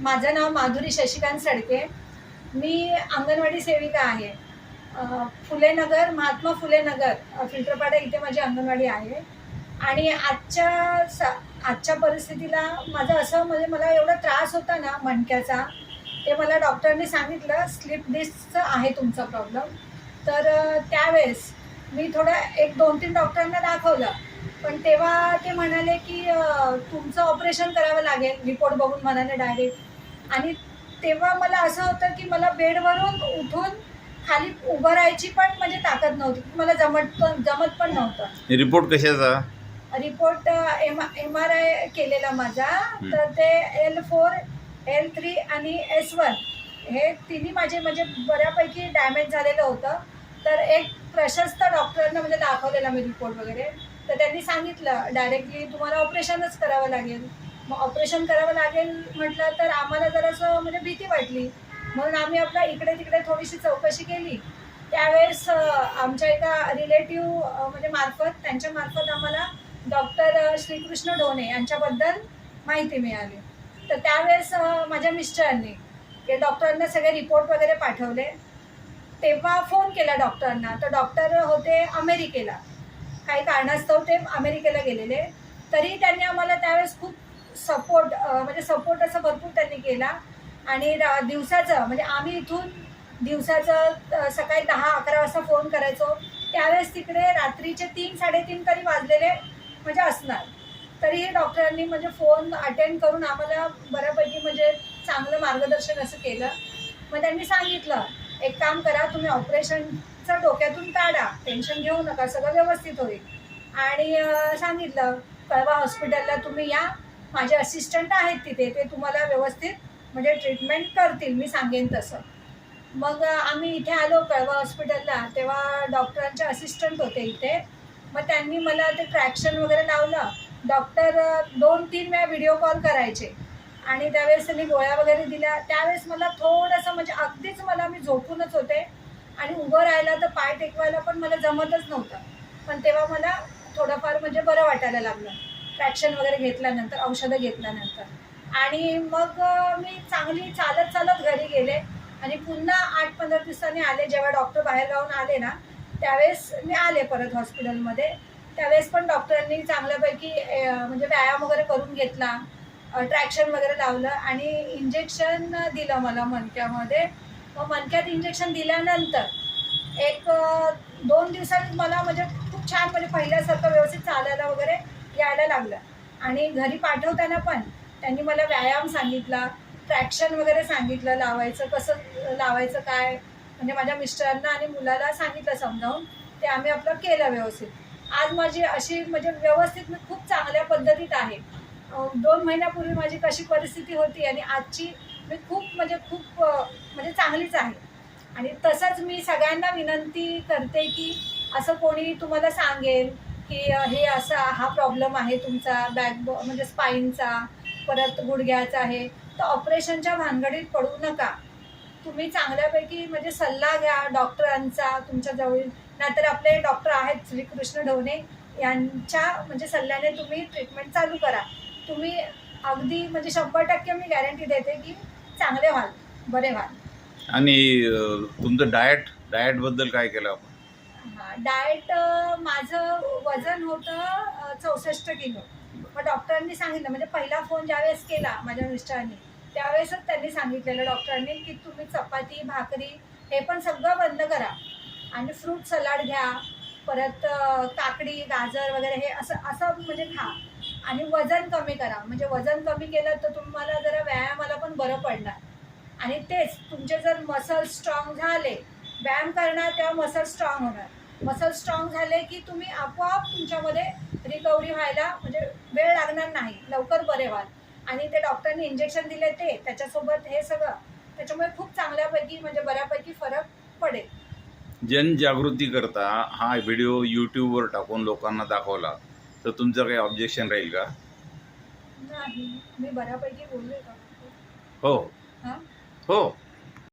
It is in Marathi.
माझं नाव माधुरी शशिकांत सडके. मी अंगणवाडी सेविका आहे. फुलेनगर, महात्मा फुलेनगर, फिल्टरपाडा इथे माझी अंगणवाडी आहे. आणि आजच्या परिस्थितीला माझं असं म्हणजे मला एवढा त्रास होता ना मणक्याचा, ते मला डॉक्टरने सांगितलं स्लिप डिस्कचा आहे तुमचा प्रॉब्लेम. तर त्यावेळेस मी थोडं 1-2-3 डॉक्टरांना दाखवलं. पण तेव्हा ते म्हणाले की तुमचं ऑपरेशन करावं लागेल, रिपोर्ट बघून म्हणाले डायरेक्ट. आणि तेव्हा मला असं होतं की मला बेडवरून उठून खाली उभं राहायची पण म्हणजे ताकद नव्हती, मला जमत पण नव्हतं. रिपोर्ट कशाचा? रिपोर्ट MRI केलेला माझा. तर ते L4, L3 आणि S1 हे तिन्ही माझे म्हणजे बऱ्यापैकी डॅमेज झालेलं होतं. तर एक प्रशस्त डॉक्टरांना म्हणजे दाखवलेला मी रिपोर्ट वगैरे. तर त्यांनी सांगितलं डायरेक्टली तुम्हाला ऑपरेशनच करावं लागेल. मग ऑपरेशन करावं लागेल म्हटलं तर आम्हाला जरासं म्हणजे भीती वाटली. म्हणून आम्ही आपल्या इकडे तिकडे थोडीशी चौकशी केली. त्यावेळेस आमच्या एका रिलेटिव्ह म्हणजे त्यांच्या मार्फत आम्हाला डॉक्टर श्रीकृष्ण ढोणे यांच्याबद्दल माहिती मिळाली. तर त्यावेळेस माझ्या मिस्टरांनी ते डॉक्टरांना सगळे रिपोर्ट वगैरे पाठवले. तेव्हा फोन केला डॉक्टरांना. तर डॉक्टर होते अमेरिकेला, काही कारणास्तव ते अमेरिकेला गेलेले. तरी त्यांनी आम्हाला त्यावेळेस खूप सपोर्ट असं भरपूर त्यांनी केला. आणि दिवसाचं म्हणजे आम्ही इथून दिवसाचं सकाळी 10-11 वाजता फोन करायचो. त्यावेळेस तिकडे रात्रीचे 3-3:30 तरी वाजलेले म्हणजे असणार. तरीही डॉक्टरांनी म्हणजे फोन अटेंड करून आम्हाला बऱ्यापैकी म्हणजे चांगलं मार्गदर्शन असं केलं. मग त्यांनी सांगितलं एक काम करा, तुम्ही ऑपरेशनचं डोक्यातून काढा, टेन्शन घेऊ नका, सगळं व्यवस्थित होईल. आणि सांगितलं कळवा हॉस्पिटलला तुम्ही या, माझे असिस्टंट आहेत तिथे, ते तुम्हाला व्यवस्थित म्हणजे ट्रीटमेंट करतील, मी सांगेन तसं. मग आम्ही इथे आलो कळवा हॉस्पिटलला. तेव्हा डॉक्टरांचे असिस्टंट होते इथे. मग त्यांनी मला ते ट्रॅक्शन वगैरे लावलं. डॉक्टर 2-3 वेळा व्हिडिओ कॉल करायचे आणि त्यावेळेस त्यांनी गोळ्या वगैरे दिल्या. त्यावेळेस मला थोडंसं म्हणजे अगदीच मी झोपूनच होते आणि उभं राहायला तर पाय टेकवायला पण मला जमतच नव्हतं. पण तेव्हा मला थोडंफार म्हणजे बरं वाटायला लागलं ट्रॅक्शन वगैरे घेतल्यानंतर, औषधं घेतल्यानंतर. आणि मग मी चांगली चालत घरी गेले आणि पुन्हा 8-15 दिवसांनी आले. जेव्हा डॉक्टर बाहेर गावून आले ना, त्यावेळेस मी आले परत हॉस्पिटलमध्ये. त्यावेळेस पण डॉक्टरांनी चांगल्यापैकी म्हणजे व्यायाम वगैरे करून घेतला, ट्रॅक्शन वगैरे लावलं आणि इंजेक्शन दिलं मला मणक्यामध्ये. मग मणक्यात इंजेक्शन दिल्यानंतर 1-2 दिवसांनी मला म्हणजे खूप छान म्हणजे पहिल्यासारखं व्यवस्थित चालायला वगैरे यायला लागलं. आणि घरी पाठवताना पण त्यांनी मला व्यायाम सांगितला, ट्रॅक्शन वगैरे सांगितलं लावायचं, कसं लावायचं काय, म्हणजे माझ्या मिस्टरांना आणि मुलाला सांगितलं समजावून. ते आम्ही आपलं केलं व्यवस्थित. आज माझी अशी म्हणजे व्यवस्थित मी खूप चांगल्या पद्धतीत आहे. 2 महिन्यापूर्वी माझी कशी परिस्थिती होती आणि आजची मी खूप म्हणजे चांगलीच आहे. आणि तसंच मी सगळ्यांना विनंती करते की असं कोणी तुम्हाला सांगेल की हे असा हा प्रॉब्लेम आहे तुमचा म्हणजे स्पाईनचा, परत गुडघ्याचा आहे, तर ऑपरेशनच्या भानगडीत पडू नका. तुम्ही चांगल्यापैकी म्हणजे सल्ला घ्या डॉक्टरांचा तुमच्या जवळ. नाहीतर आपले डॉक्टर आहेत श्रीकृष्ण ढोणे, यांच्या म्हणजे सल्ल्याने तुम्ही ट्रीटमेंट चालू करा. तुम्ही अगदी म्हणजे 100% मी गॅरंटी देते की चांगले व्हाल, बरे व्हाल. आणि तुमचं डाएटबद्दल काय केलं आपण? हां, डाएट माझं वजन होतं 64 किलो. मग डॉक्टरांनी सांगितलं म्हणजे पहिला फोन ज्यावेळेस केला माझ्या मिस्टरांनी, त्यावेळेसच त्यांनी सांगितलेलं डॉक्टरांनी की तुम्ही चपाती, भाकरी हे पण सगळं बंद करा आणि फ्रूट सलाड घ्या, परत काकडी, गाजर वगैरे हे असं असं म्हणजे खा आणि वजन कमी करा. म्हणजे वजन कमी केलं तर तुम्हाला जरा व्यायामाला पण बरं पडणार. आणि तेच तुमचे जर मसल स्ट्रॉंग झाले, व्यायाम करणार तेव्हा मसल स्ट्रॉंग होणार. मसल स्ट्रॉंग झाले की तुम्ही आपोआप तुमच्यामध्ये रिकव्हरी व्हायला म्हणजे वेळ लागणार नाही, लवकर बरे व्हाल. आणि ते डॉक्टरने इंजेक्शन दिले ते त्याच्यासोबत हे सगळं, त्याच्यामुळे खूप चांगल्यापैकी म्हणजे बऱ्यापैकी फरक पडेल. जनजागृती करता हा व्हिडिओ यूट्यूबवर टाकून लोकांना दाखवला तर तुमचं काही ऑब्जेक्शन राहील का? नाही, मी बऱ्यापैकी बोलले का? हो हां. हो